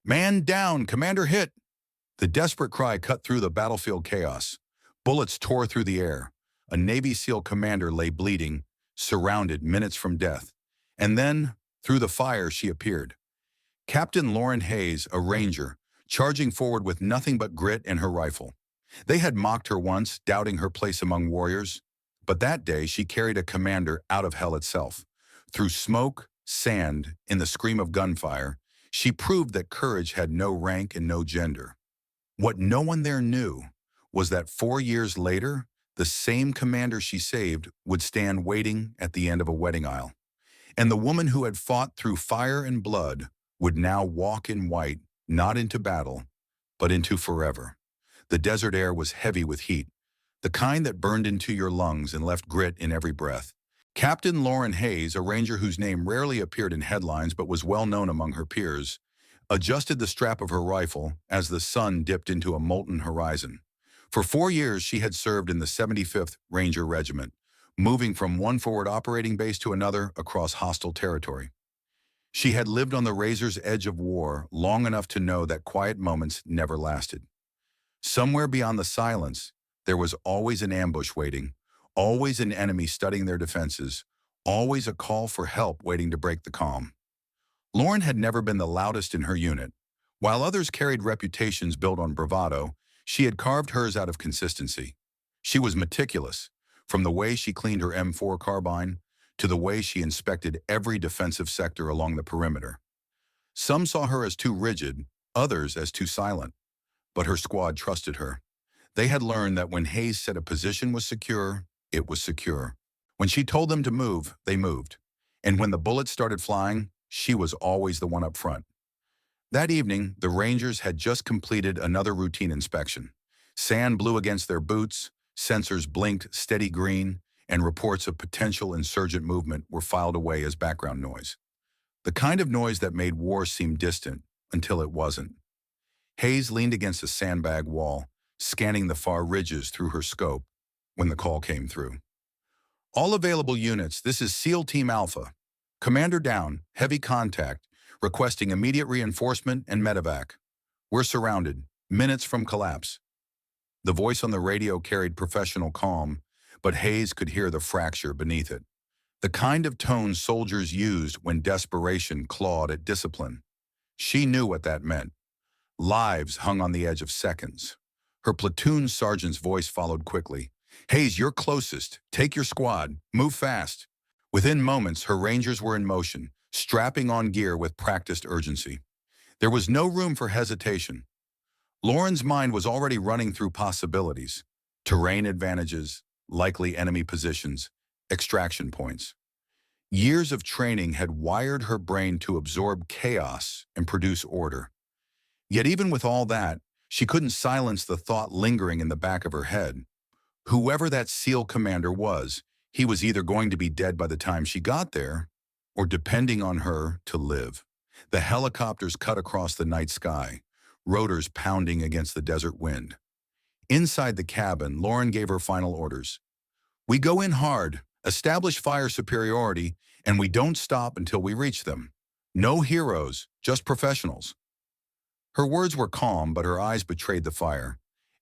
Man down, commander hit! The desperate cry cut through the battlefield chaos. Bullets tore through the air. A Navy SEAL commander lay bleeding, surrounded minutes from death. And then, through the fire, she appeared. Captain Lauren Hayes, a ranger, charging forward with nothing but grit and her rifle. They had mocked her once, doubting her place among warriors. But that day, she carried a commander out of hell itself. Through smoke, sand, in the scream of gunfire, she proved that courage had no rank and no gender. What no one there knew was that 4 years later, the same commander she saved would stand waiting at the end of a wedding aisle. And the woman who had fought through fire and blood would now walk in white, not into battle, but into forever. The desert air was heavy with heat, the kind that burned into your lungs and left grit in every breath. Captain Lauren Hayes, a ranger whose name rarely appeared in headlines but was well known among her peers, adjusted the strap of her rifle as the sun dipped into a molten horizon. For 4 years, she had served in the 75th Ranger Regiment, moving from one forward operating base to another across hostile territory. She had lived on the razor's edge of war long enough to know that quiet moments never lasted. Somewhere beyond the silence, there was always an ambush waiting, always an enemy studying their defenses, always a call for help waiting to break the calm. Lauren had never been the loudest in her unit. While others carried reputations built on bravado, she had carved hers out of consistency. She was meticulous, from the way she cleaned her M4 carbine to the way she inspected every defensive sector along the perimeter. Some saw her as too rigid, others as too silent. But her squad trusted her. They had learned that when Hayes said a position was secure, it was secure. When she told them to move, they moved. And when the bullets started flying, she was always the one up front. That evening, the Rangers had just completed another routine inspection. Sand blew against their boots, sensors blinked steady green, and reports of potential insurgent movement were filed away as background noise. The kind of noise that made war seem distant until it wasn't. Hayes leaned against a sandbag wall, scanning the far ridges through her scope when the call came through. All available units, this is SEAL Team Alpha. Commander down, heavy contact, requesting immediate reinforcement and medevac. We're surrounded, minutes from collapse. The voice on the radio carried professional calm, but Hayes could hear the fracture beneath it. The kind of tone soldiers used when desperation clawed at discipline. She knew what that meant. Lives hung on the edge of seconds. Her platoon sergeant's voice followed quickly. Hayes, you're closest. Take your squad. Move fast. Within moments, her Rangers were in motion, strapping on gear with practiced urgency. There was no room for hesitation. Lauren's mind was already running through possibilities. Terrain advantages, likely enemy positions, extraction points. Years of training had wired her brain to absorb chaos and produce order. Yet even with all that, she couldn't silence the thought lingering in the back of her head. Whoever that SEAL commander was, he was either going to be dead by the time she got there, or depending on her to live. The helicopters cut across the night sky, rotors pounding against the desert wind. Inside the cabin, Lauren gave her final orders. We go in hard, establish fire superiority, and we don't stop until we reach them. No heroes, just professionals. Her words were calm, but her eyes betrayed the fire.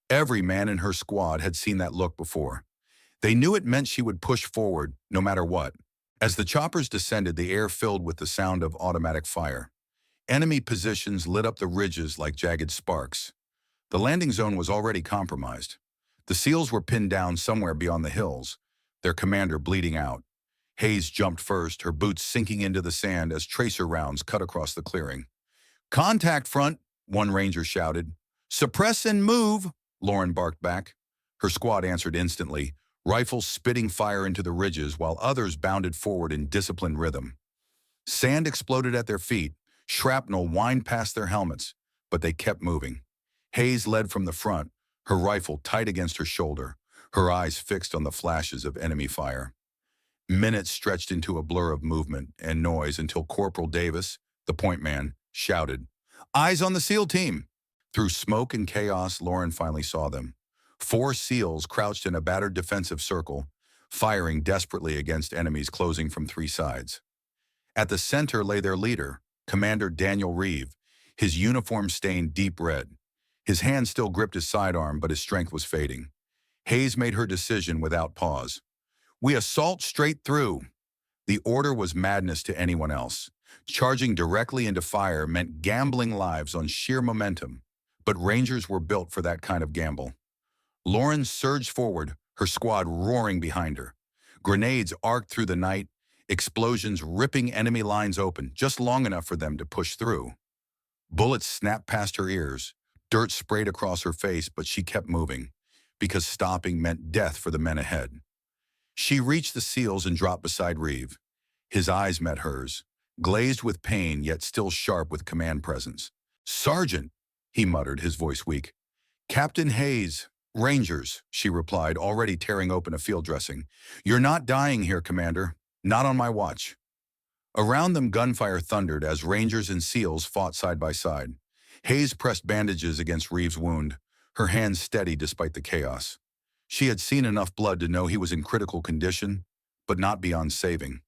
Every man in her squad had seen that look before. They knew it meant she would push forward, no matter what. As the choppers descended, the air filled with the sound of automatic fire. Enemy positions lit up the ridges like jagged sparks. The landing zone was already compromised. The SEALs were pinned down somewhere beyond the hills, their commander bleeding out. Hayes jumped first, her boots sinking into the sand as tracer rounds cut across the clearing. Contact front, one ranger shouted. Suppress and move, Lauren barked back. Her squad answered instantly, rifles spitting fire into the ridges while others bounded forward in disciplined rhythm. Sand exploded at their feet, shrapnel whined past their helmets, but they kept moving. Hayes led from the front, her rifle tight against her shoulder, her eyes fixed on the flashes of enemy fire. Minutes stretched into a blur of movement and noise until Corporal Davis, the point man, shouted, Eyes on the SEAL team! Through smoke and chaos, Lauren finally saw them. 4 SEALs crouched in a battered defensive circle, firing desperately against enemies closing from 3 sides. At the center lay their leader, Commander Daniel Reeve. his uniform stained deep red. His hand still gripped his sidearm, but his strength was fading. Hayes made her decision without pause. "We assault straight through." The order was madness to anyone else. Charging directly into fire meant gambling lives on sheer momentum, but Rangers were built for that kind of gamble. Lauren surged forward, her squad roaring behind her. Grenades arced through the night, explosions ripping enemy lines open, just long enough for them to push through. Bullets snapped past her ears, dirt sprayed across her face, but she kept moving, because stopping meant death for the men ahead. She reached the seals and dropped beside Reeve. His eyes met hers, glazed with pain yet still sharp with command presence. "Sergeant," he muttered, his voice weak. "Captain Hayes, Rangers," she replied, already tearing open a field dressing. "You're not dying here, Commander. Not on my watch." Around them gunfire thundered as Rangers and SEALs fought side by side. Hayes pressed bandages against Reeve's wound, her hands steady despite the chaos. She had seen enough blood to know he was in critical condition, but not beyond saving.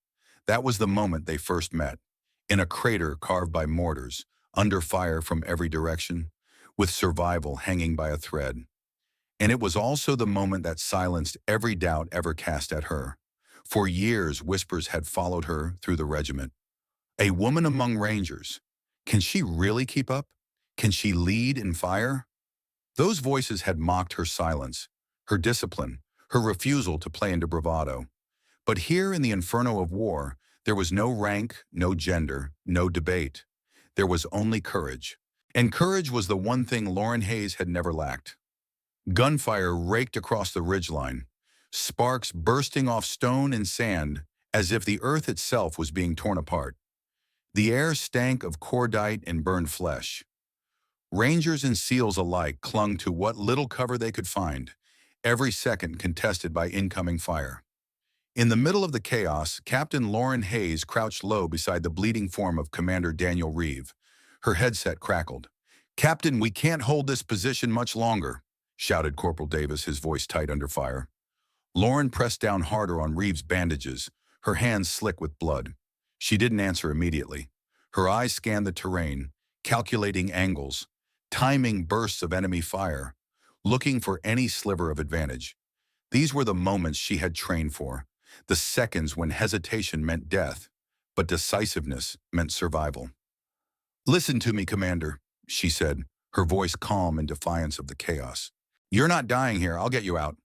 That was the moment they first met, in a crater carved by mortars, under fire from every direction, with survival hanging by a thread. And it was also the moment that silenced every doubt ever cast at her. For years, whispers had followed her through the regiment. A woman among Rangers. Can she really keep up? Can she lead in fire? Those voices had mocked her silence, her discipline, her refusal to play into bravado. But here in the inferno of war, there was no rank, no gender, no debate. There was only courage. And courage was the one thing Lauren Hayes had never lacked. Gunfire raked across the ridgeline, sparks bursting off stone and sand as if the earth itself was being torn apart. The air stank of cordite and burned flesh. Rangers and SEALs alike clung to what little cover they could find, every second contested by incoming fire. In the middle of the chaos, Captain Lauren Hayes crouched low beside the bleeding form of Commander Daniel Reeve. Her headset crackled. "Captain, we can't hold this position much longer," shouted Corporal Davis, his voice tight under fire. Lauren pressed down harder on Reeve's bandages, her hands slick with blood. She didn't answer immediately. Her eyes scanned the terrain, calculating angles, timing bursts of enemy fire, looking for any sliver of advantage. These were the moments she had trained for, the seconds when hesitation meant death, but decisiveness meant survival. "Listen to me, Commander," she said, her voice calm in defiance of the chaos. "You're not dying here. I'll get you out."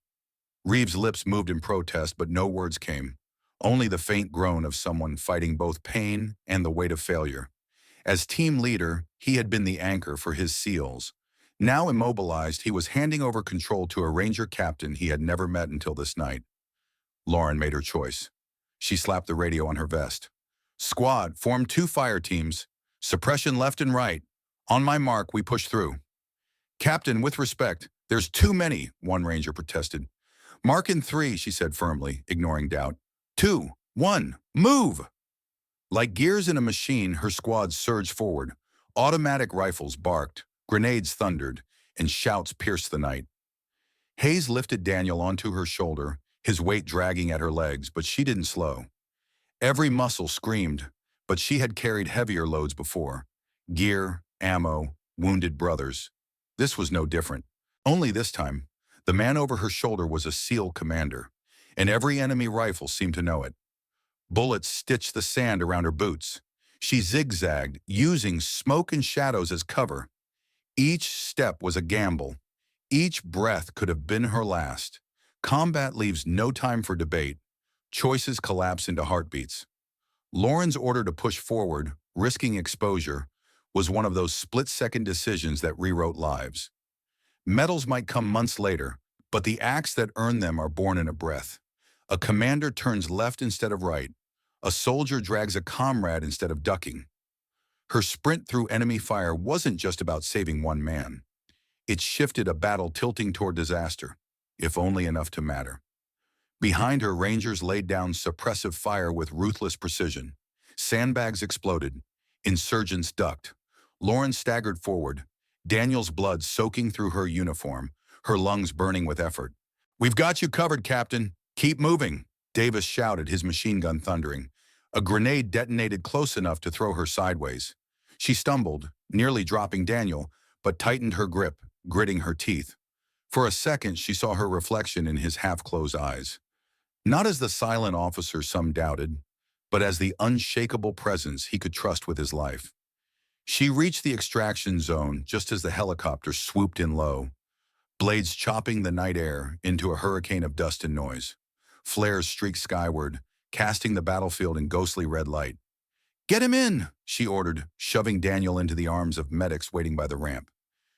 Reeve's lips moved in protest, but no words came, only the faint groan of someone fighting both pain and the weight of failure. As team leader, he had been the anchor for his SEALs. Now immobilized, he was handing over control to a Ranger captain he had never met until this night. Lauren made her choice. She slapped the radio on her vest. "Squad, form 2 fire teams. Suppression left and right. On my mark, we push through." "Captain, with respect, there's too many," one Ranger protested. "Mark in 3, she said firmly, ignoring doubt. 2, 1, move!" Like gears in a machine, her squad surged forward. Automatic rifles barked, grenades thundered, and shouts pierced the night. Hayes lifted Daniel onto her shoulder, his weight dragging at her legs, but she didn't slow. Every muscle screamed, but she had carried heavier loads before. Gear, ammo, wounded brothers. This was no different. Only this time, the man over her shoulder was a SEAL commander, and every enemy rifle seemed to know it. Bullets stitched the sand around her boots. She zigzagged, using smoke and shadows as cover. Each step was a gamble. Each breath could have been her last. Combat leaves no time for debate. Choices collapse into heartbeats. Lauren's order to push forward, risking exposure, was one of those split-second decisions that rewrote lives. Medals might come months later, but the acts that earn them are born in a breath. A commander turns left instead of right. A soldier drags a comrade instead of ducking. Her sprint through enemy fire wasn't just about saving one man. It shifted a battle tilting toward disaster, if only enough to matter. Behind her, Rangers laid down suppressive fire with ruthless precision. Sandbags exploded. Insurgents ducked. Lauren staggered forward, Daniel's blood soaking through her uniform, her lungs burning with effort. "We've got you covered, Captain. Keep moving," Davis shouted, his machine gun thundering. A grenade detonated close enough to throw her sideways. She stumbled, nearly dropping Daniel, but tightened her grip, gritting her teeth. For a second, she saw her reflection in his half-closed eyes. Not as the silent officer some doubted, but as the unshakable presence he could trust with his life. She reached the extraction zone just as the helicopter swooped in low, blades chopping the night air into a hurricane of dust and noise. Flares streaked skyward, casting the battlefield in ghostly red light. "Get him in," she ordered, shoving Daniel into the arms of medics waiting by the ramp.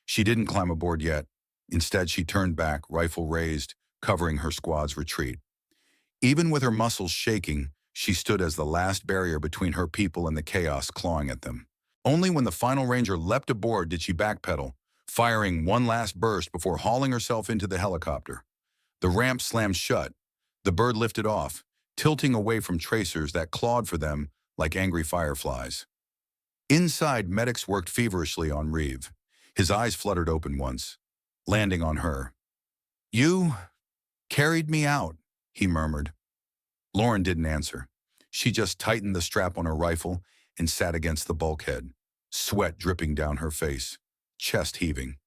She didn't climb aboard yet. Instead, she turned back, rifle raised, covering her squad's retreat. Even with her muscles shaking, she stood as the last barrier between her people and the chaos clawing at them. Only when the final ranger leapt aboard did she backpedal, firing one last burst before hauling herself into the helicopter. The ramp slammed shut. The bird lifted off, tilting away from tracers that clawed for them like angry fireflies. Inside, medics worked feverishly on Reeve. His eyes fluttered open once, landing on her. "You carried me out," he murmured. Lauren didn't answer. She just tightened the strap on her rifle and sat against the bulkhead, sweat dripping down her face, chest heaving.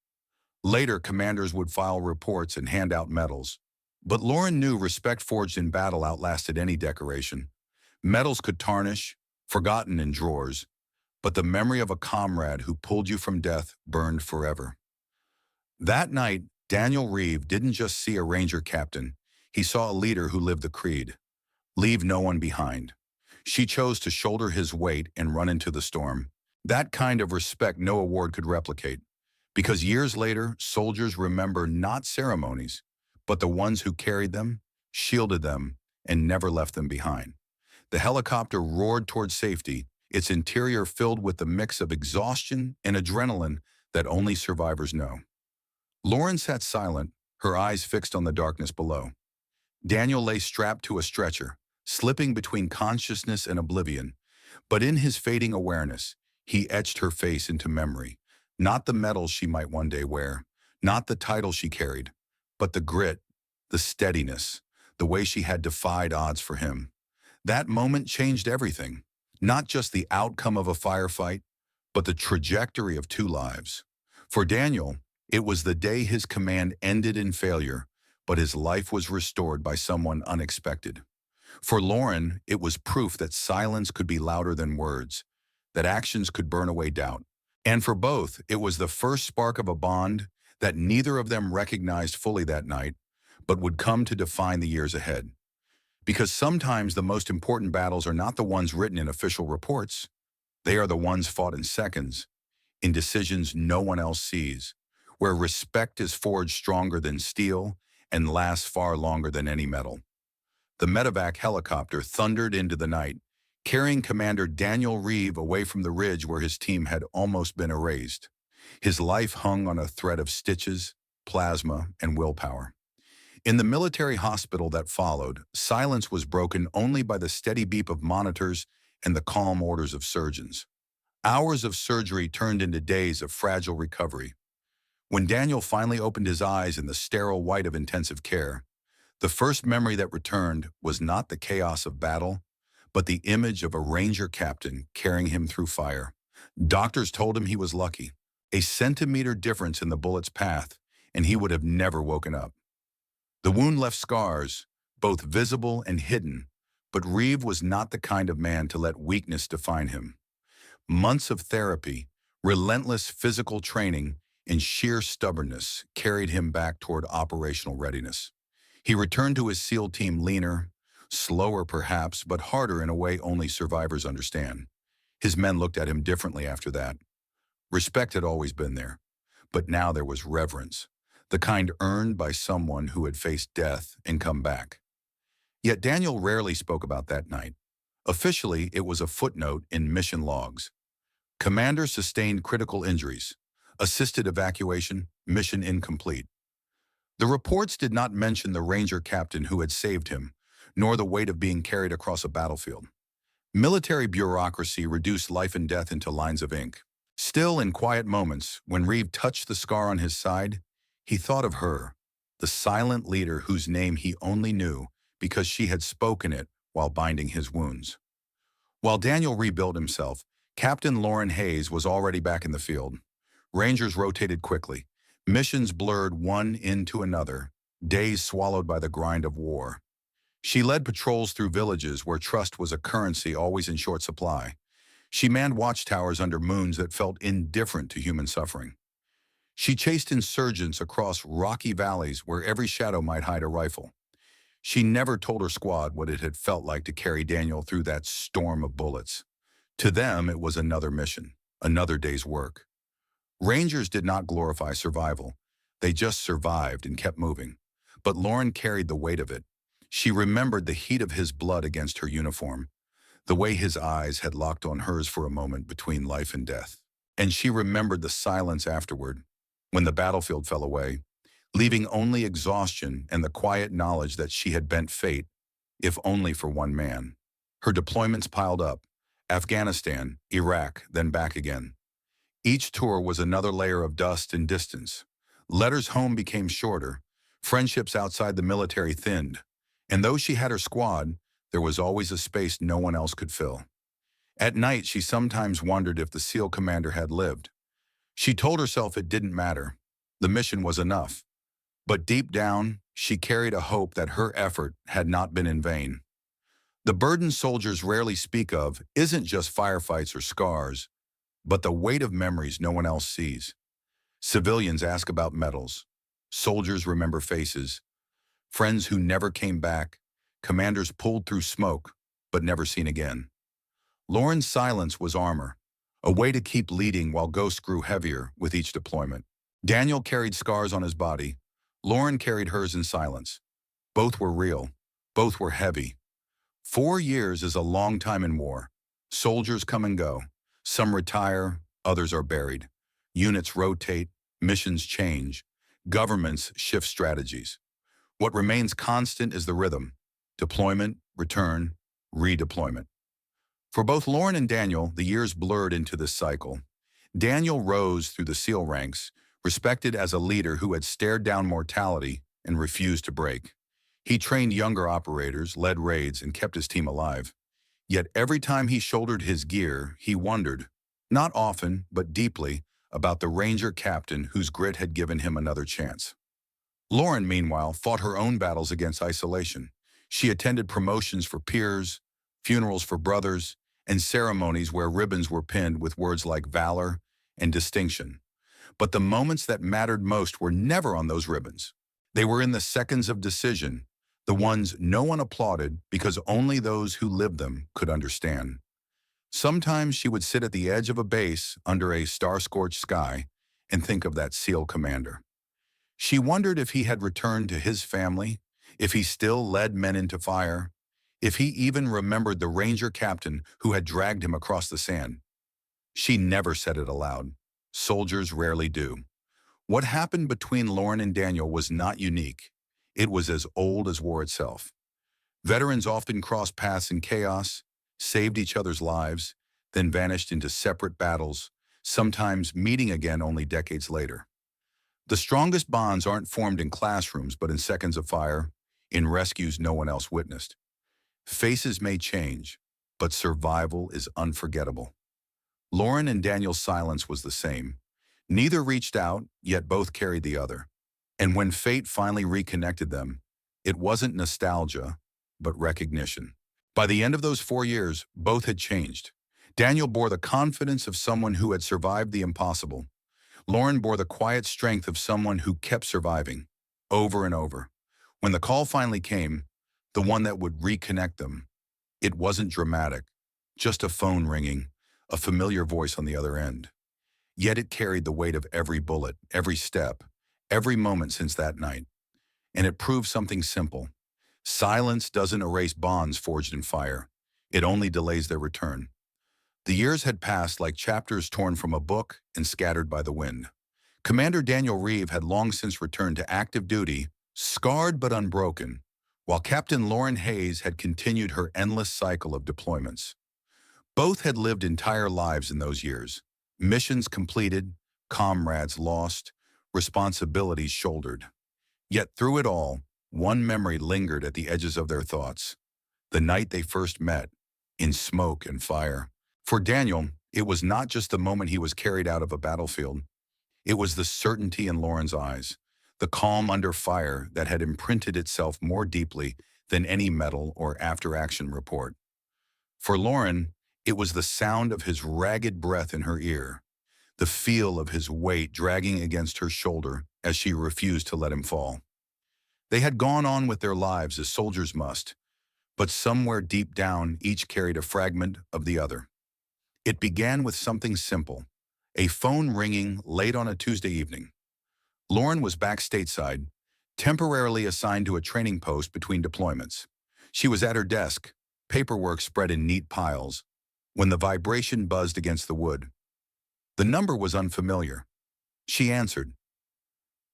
Later, commanders would file reports and hand out medals. But Lauren knew respect forged in battle outlasted any decoration. Medals could tarnish, forgotten in drawers, but the memory of a comrade who pulled you from death burned forever. That night, Daniel Reeve didn't just see a ranger captain. He saw a leader who lived the creed. Leave no one behind. She chose to shoulder his weight and run into the storm. That kind of respect no award could replicate. Because years later, soldiers remember not ceremonies, but the ones who carried them, shielded them, and never left them behind. The helicopter roared toward safety, its interior filled with the mix of exhaustion and adrenaline that only survivors know. Lauren sat silent, her eyes fixed on the darkness below. Daniel lay strapped to a stretcher, slipping between consciousness and oblivion. But in his fading awareness, he etched her face into memory. Not the medals she might one day wear, not the title she carried, but the grit, the steadiness, the way she had defied odds for him. That moment changed everything. Not just the outcome of a firefight, but the trajectory of two lives. For Daniel, it was the day his command ended in failure, but his life was restored by someone unexpected. For Lauren, it was proof that silence could be louder than words, that actions could burn away doubt. And for both, it was the first spark of a bond that neither of them recognized fully that night, but would come to define the years ahead. Because sometimes the most important battles are not the ones written in official reports. They are the ones fought in seconds, in decisions no one else sees, where respect is forged stronger than steel and lasts far longer than any metal. The medevac helicopter thundered into the night, carrying Commander Daniel Reeve away from the ridge where his team had almost been erased. His life hung on a thread of stitches, plasma, and willpower. In the military hospital that followed, silence was broken only by the steady beep of monitors and the calm orders of surgeons. Hours of surgery turned into days of fragile recovery. When Daniel finally opened his eyes in the sterile white of intensive care, the first memory that returned was not the chaos of battle, but the image of a ranger captain carrying him through fire. Doctors told him he was lucky. A centimeter difference in the bullet's path, and he would have never woken up. The wound left scars, both visible and hidden, but Reeve was not the kind of man to let weakness define him. Months of therapy, relentless physical training, and sheer stubbornness carried him back toward operational readiness. He returned to his SEAL team leaner, slower perhaps, but harder in a way only survivors understand. His men looked at him differently after that. Respect had always been there, but now there was reverence, the kind earned by someone who had faced death and come back. Yet Daniel rarely spoke about that night. Officially, it was a footnote in mission logs. Commander sustained critical injuries. Assisted evacuation, mission incomplete. The reports did not mention the ranger captain who had saved him, nor the weight of being carried across a battlefield. Military bureaucracy reduced life and death into lines of ink. Still, in quiet moments, when Reeve touched the scar on his side, he thought of her, the silent leader whose name he only knew because she had spoken it while binding his wounds. While Daniel rebuilt himself, Captain Lauren Hayes was already back in the field. Rangers rotated quickly. Missions blurred one into another, days swallowed by the grind of war. She led patrols through villages where trust was a currency always in short supply. She manned watchtowers under moons that felt indifferent to human suffering. She chased insurgents across rocky valleys where every shadow might hide a rifle. She never told her squad what it had felt like to carry Daniel through that storm of bullets. To them, it was another mission, another day's work. Rangers did not glorify survival. They just survived and kept moving. But Lauren carried the weight of it. She remembered the heat of his blood against her uniform, the way his eyes had locked on hers for a moment between life and death. And she remembered the silence afterward, when the battlefield fell away, leaving only exhaustion and the quiet knowledge that she had bent fate, if only for one man. Her deployments piled up: Afghanistan, Iraq, then back again. Each tour was another layer of dust and distance. Letters home became shorter, friendships outside the military thinned, and though she had her squad, there was always a space no one else could fill. At night, she sometimes wondered if the SEAL commander had lived. She told herself it didn't matter. The mission was enough. But deep down, she carried a hope that her effort had not been in vain. The burden soldiers rarely speak of isn't just firefights or scars, but the weight of memories no one else sees. Civilians ask about medals. Soldiers remember faces. Friends who never came back. Commanders pulled through smoke, but never seen again. Lauren's silence was armor, a way to keep leading while ghosts grew heavier with each deployment. Daniel carried scars on his body. Lauren carried hers in silence. Both were real. Both were heavy. 4 years is a long time in war. Soldiers come and go. Some retire, others are buried. Units rotate, missions change. Governments shift strategies. What remains constant is the rhythm: deployment, return, redeployment. For both Lauren and Daniel, the years blurred into this cycle. Daniel rose through the SEAL ranks, respected as a leader who had stared down mortality and refused to break. He trained younger operators, led raids, and kept his team alive. Yet every time he shouldered his gear, he wondered, not often, but deeply, about the Ranger captain whose grit had given him another chance. Lauren, meanwhile, fought her own battles against isolation. She attended promotions for peers, funerals for brothers, and ceremonies where ribbons were pinned with words like Valor and distinction. But the moments that mattered most were never on those ribbons. They were in the seconds of decision, the ones no one applauded because only those who lived them could understand. Sometimes she would sit at the edge of a base under a star-scorched sky and think of that SEAL commander. She wondered if he had returned to his family, if he still led men into fire, if he even remembered the Ranger captain who had dragged him across the sand. She never said it aloud. Soldiers rarely do. What happened between Lauren and Daniel was not unique. It was as old as war itself. Veterans often crossed paths in chaos, saved each other's lives, then vanished into separate battles, sometimes meeting again only decades later. The strongest bonds aren't formed in classrooms but in seconds of fire, in rescues no one else witnessed. Faces may change, but survival is unforgettable. Lauren and Daniel's silence was the same. Neither reached out, yet both carried the other. And when fate finally reconnected them, it wasn't nostalgia, but recognition. By the end of those 4 years, both had changed. Daniel bore the confidence of someone who had survived the impossible. Lauren bore the quiet strength of someone who kept surviving, over and over. When the call finally came, the one that would reconnect them, it wasn't dramatic, just a phone ringing, a familiar voice on the other end. Yet it carried the weight of every bullet, every step, every moment since that night. And it proved something simple. Silence doesn't erase bonds forged in fire. It only delays their return. The years had passed like chapters torn from a book and scattered by the wind. Commander Daniel Reeve had long since returned to active duty, scarred but unbroken, while Captain Lauren Hayes had continued her endless cycle of deployments. Both had lived entire lives in those years. Missions completed, comrades lost, responsibilities shouldered. Yet through it all, one memory lingered at the edges of their thoughts. The night they first met, in smoke and fire. For Daniel, It was not just the moment he was carried out of a battlefield. It was the certainty in Lauren's eyes, the calm under fire that had imprinted itself more deeply than any medal or after-action report. For Lauren, it was the sound of his ragged breath in her ear, the feel of his weight dragging against her shoulder as she refused to let him fall. They had gone on with their lives as soldiers must, but somewhere deep down each carried a fragment of the other. It began with something simple, a phone ringing late on a Tuesday evening. Lauren was back stateside, temporarily assigned to a training post between deployments. She was at her desk, paperwork spread in neat piles, when the vibration buzzed against the wood. The number was unfamiliar. She answered.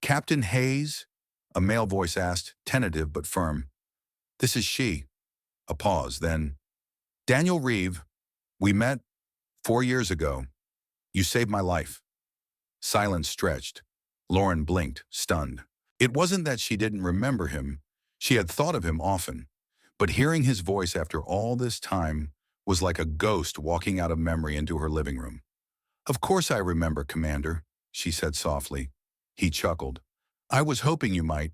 "Captain Hayes?" A male voice asked, tentative but firm. "This is she." A pause, then, "Daniel Reeve, we met 4 years ago. You saved my life." Silence stretched. Lauren blinked, stunned. It wasn't that she didn't remember him. She had thought of him often. But hearing his voice after all this time was like a ghost walking out of memory into her living room. "Of course I remember, Commander," she said softly. He chuckled. "I was hoping you might.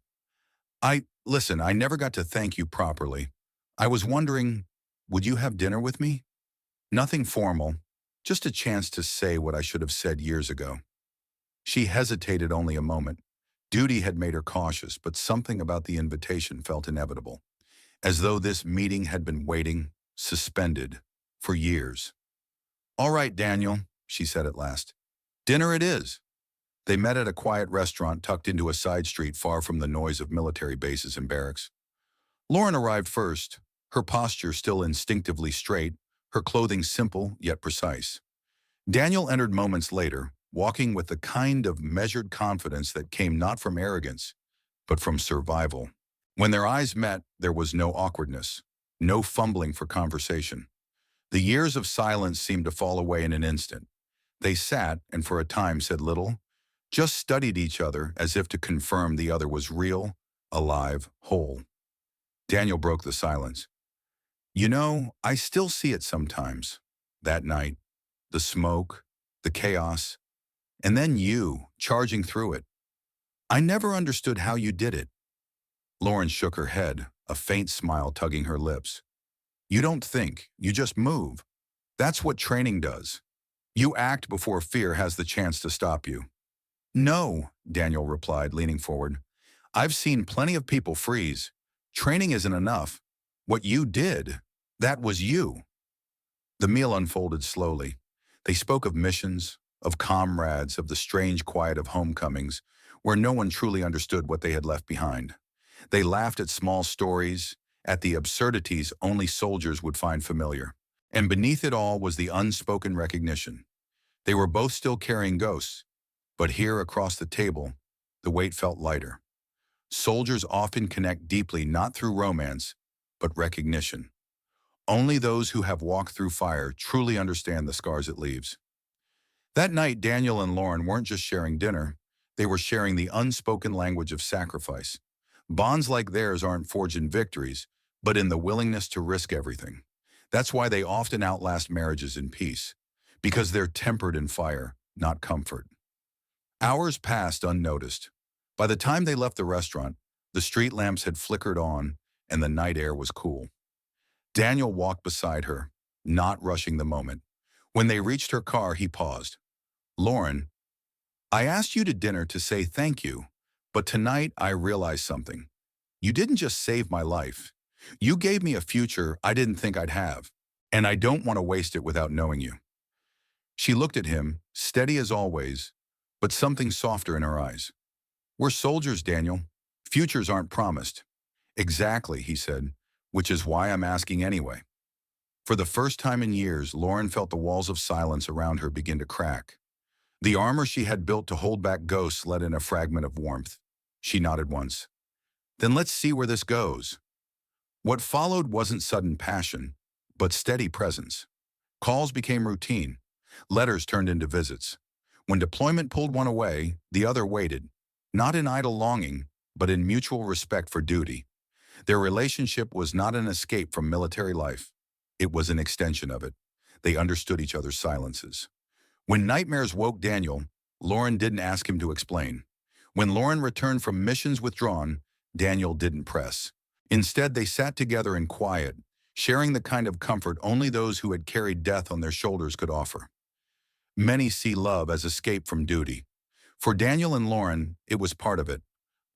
Listen, I never got to thank you properly. I was wondering, would you have dinner with me? Nothing formal, just a chance to say what I should have said years ago." She hesitated only a moment. Duty had made her cautious, but something about the invitation felt inevitable, as though this meeting had been waiting, suspended, for years. "All right, Daniel," she said at last. "Dinner it is." They met at a quiet restaurant tucked into a side street far from the noise of military bases and barracks. Lauren arrived first, her posture still instinctively straight, her clothing simple yet precise. Daniel entered moments later, walking with the kind of measured confidence that came not from arrogance, but from survival. When their eyes met, there was no awkwardness, no fumbling for conversation. The years of silence seemed to fall away in an instant. They sat and for a time said little, just studied each other as if to confirm the other was real, alive, whole. Daniel broke the silence. "You know, I still see it sometimes. That night, the smoke, the chaos, and then you, charging through it. I never understood how you did it." Lauren shook her head, a faint smile tugging her lips. "You don't think, you just move. That's what training does. You act before fear has the chance to stop you." "No," Daniel replied, leaning forward. "I've seen plenty of people freeze. Training isn't enough. What you did, that was you." The meal unfolded slowly. They spoke of missions, of comrades, of the strange quiet of homecomings, where no one truly understood what they had left behind. They laughed at small stories, at the absurdities only soldiers would find familiar. And beneath it all was the unspoken recognition. They were both still carrying ghosts, but here across the table, the weight felt lighter. Soldiers often connect deeply not through romance, but recognition. Only those who have walked through fire truly understand the scars it leaves. That night, Daniel and Lauren weren't just sharing dinner, they were sharing the unspoken language of sacrifice. Bonds like theirs aren't forged in victories, but in the willingness to risk everything. That's why they often outlast marriages in peace, because they're tempered in fire, not comfort. Hours passed unnoticed. By the time they left the restaurant, the street lamps had flickered on and the night air was cool. Daniel walked beside her, not rushing the moment. When they reached her car, he paused. "Lauren, I asked you to dinner to say thank you, but tonight I realized something. You didn't just save my life. You gave me a future I didn't think I'd have, and I don't want to waste it without knowing you." She looked at him, steady as always, but something softer in her eyes. "We're soldiers, Daniel. Futures aren't promised." "Exactly," he said, "which is why I'm asking anyway." For the first time in years, Lauren felt the walls of silence around her begin to crack. The armor she had built to hold back ghosts let in a fragment of warmth. She nodded once. "Then let's see where this goes." What followed wasn't sudden passion, but steady presence. Calls became routine. Letters turned into visits. When deployment pulled one away, the other waited, not in idle longing, but in mutual respect for duty. Their relationship was not an escape from military life. It was an extension of it. They understood each other's silences. When nightmares woke Daniel, Lauren didn't ask him to explain. When Lauren returned from missions withdrawn, Daniel didn't press. Instead, they sat together in quiet, sharing the kind of comfort only those who had carried death on their shoulders could offer. Many see love as escape from duty. For Daniel and Lauren, it was part of it,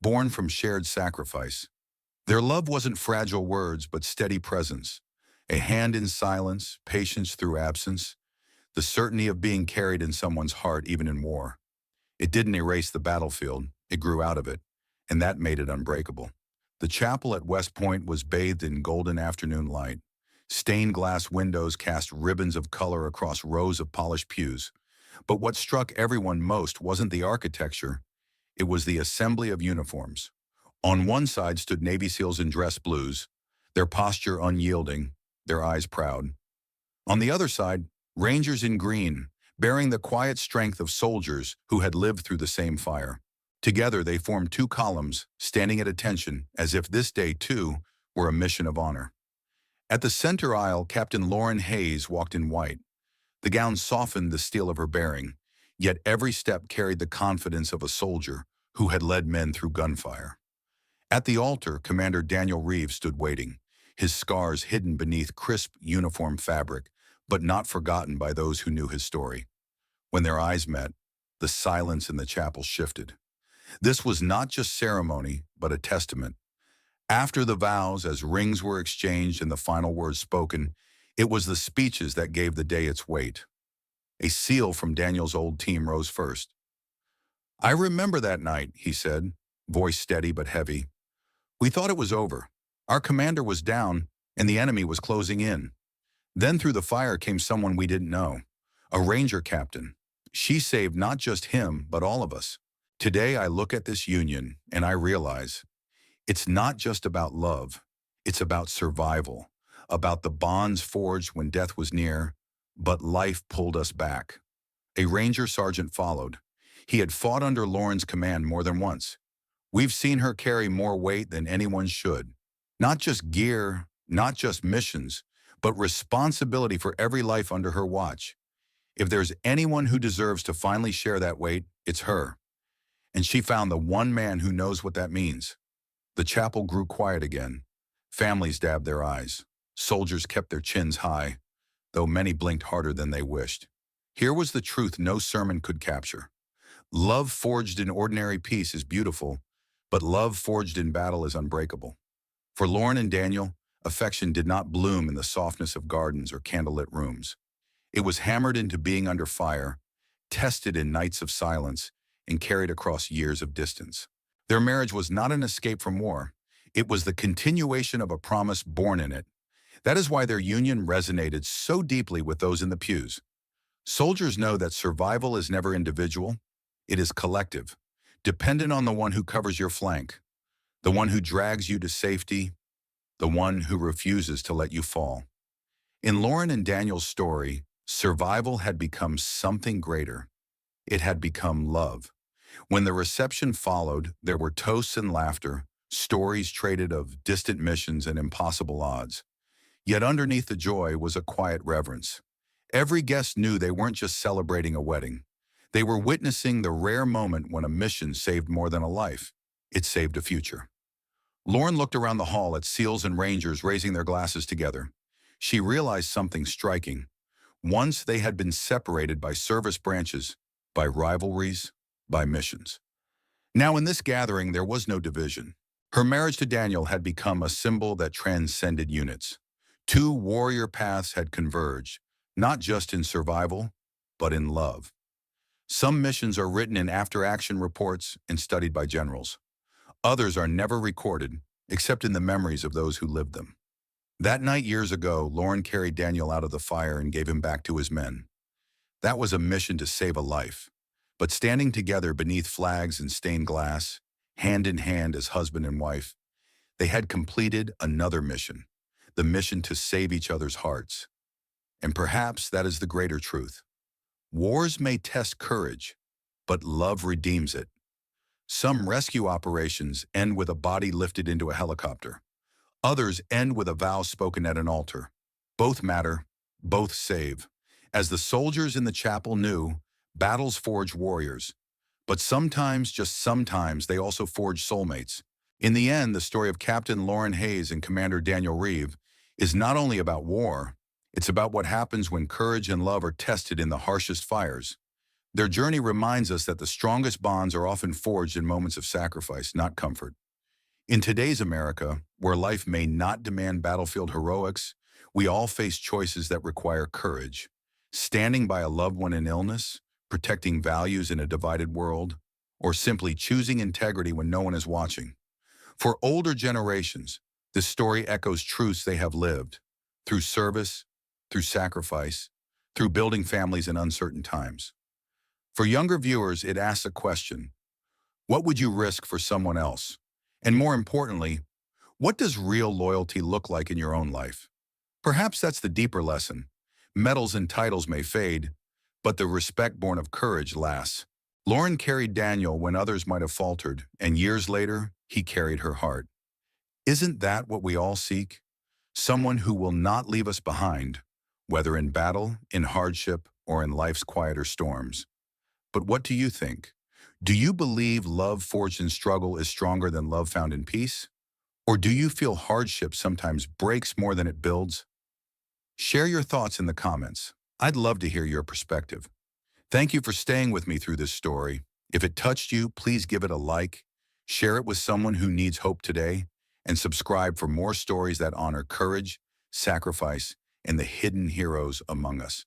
born from shared sacrifice. Their love wasn't fragile words, but steady presence. A hand in silence, patience through absence, the certainty of being carried in someone's heart even in war. It didn't erase the battlefield, it grew out of it, and that made it unbreakable. The chapel at West Point was bathed in golden afternoon light. Stained glass windows cast ribbons of color across rows of polished pews. But what struck everyone most wasn't the architecture, it was the assembly of uniforms. On one side stood Navy SEALs in dress blues, their posture unyielding, their eyes proud. On the other side, Rangers in green, bearing the quiet strength of soldiers who had lived through the same fire. Together they formed two columns, standing at attention, as if this day, too, were a mission of honor. At the center aisle, Captain Lauren Hayes walked in white. The gown softened the steel of her bearing, yet every step carried the confidence of a soldier who had led men through gunfire. At the altar, Commander Daniel Reeve stood waiting, his scars hidden beneath crisp uniform fabric, but not forgotten by those who knew his story. When their eyes met, the silence in the chapel shifted. This was not just ceremony, but a testament. After the vows, as rings were exchanged and the final words spoken, it was the speeches that gave the day its weight. A SEAL from Daniel's old team rose first. "I remember that night," he said, voice steady but heavy. "We thought it was over. Our commander was down, and the enemy was closing in. Then through the fire came someone we didn't know, a Ranger captain. She saved not just him, but all of us. Today I look at this union, and I realize it's not just about love. It's about survival, about the bonds forged when death was near, but life pulled us back." A Ranger sergeant followed. He had fought under Lauren's command more than once. "We've seen her carry more weight than anyone should. Not just gear, not just missions, but responsibility for every life under her watch. If there's anyone who deserves to finally share that weight, it's her. And she found the one man who knows what that means." The chapel grew quiet again. Families dabbed their eyes. Soldiers kept their chins high, though many blinked harder than they wished. Here was the truth no sermon could capture. Love forged in ordinary peace is beautiful, but love forged in battle is unbreakable. For Lauren and Daniel, affection did not bloom in the softness of gardens or candlelit rooms. It was hammered into being under fire, tested in nights of silence, and carried across years of distance. Their marriage was not an escape from war. It was the continuation of a promise born in it. That is why their union resonated so deeply with those in the pews. Soldiers know that survival is never individual. It is collective, dependent on the one who covers your flank, the one who drags you to safety, the one who refuses to let you fall. In Lauren and Daniel's story, survival had become something greater. It had become love. When the reception followed, there were toasts and laughter, stories traded of distant missions and impossible odds. Yet underneath the joy was a quiet reverence. Every guest knew they weren't just celebrating a wedding. They were witnessing the rare moment when a mission saved more than a life. It saved a future. Lauren looked around the hall at SEALs and Rangers raising their glasses together. She realized something striking. Once they had been separated by service branches, by rivalries, by missions. Now in this gathering there was no division. Her marriage to Daniel had become a symbol that transcended units. Two warrior paths had converged, not just in survival, but in love. Some missions are written in after-action reports and studied by generals. Others are never recorded, except in the memories of those who lived them. That night years ago, Lauren carried Daniel out of the fire and gave him back to his men. That was a mission to save a life. But standing together beneath flags and stained glass, hand in hand as husband and wife, they had completed another mission, the mission to save each other's hearts. And perhaps that is the greater truth. Wars may test courage, but love redeems it. Some rescue operations end with a body lifted into a helicopter. Others end with a vow spoken at an altar. Both matter, both save, As the soldiers in the chapel knew, battles forge warriors. But sometimes, just sometimes, they also forge soulmates. In the end, the story of Captain Lauren Hayes and Commander Daniel Reeve is not only about war, it's about what happens when courage and love are tested in the harshest fires. Their journey reminds us that the strongest bonds are often forged in moments of sacrifice, not comfort. In today's America, where life may not demand battlefield heroics, we all face choices that require courage. Standing by a loved one in illness, protecting values in a divided world, or simply choosing integrity when no one is watching. For older generations, this story echoes truths they have lived through service, through sacrifice, through building families in uncertain times. For younger viewers, it asks a question: what would you risk for someone else? And more importantly, what does real loyalty look like in your own life? Perhaps that's the deeper lesson. Medals and titles may fade, but the respect born of courage lasts. Lauren carried Daniel when others might have faltered, and years later, he carried her heart. Isn't that what we all seek? Someone who will not leave us behind, whether in battle, in hardship, or in life's quieter storms. But what do you think? Do you believe love forged in struggle is stronger than love found in peace? Or do you feel hardship sometimes breaks more than it builds? Share your thoughts in the comments. I'd love to hear your perspective. Thank you for staying with me through this story. If it touched you, please give it a like, share it with someone who needs hope today, and subscribe for more stories that honor courage, sacrifice, and the hidden heroes among us.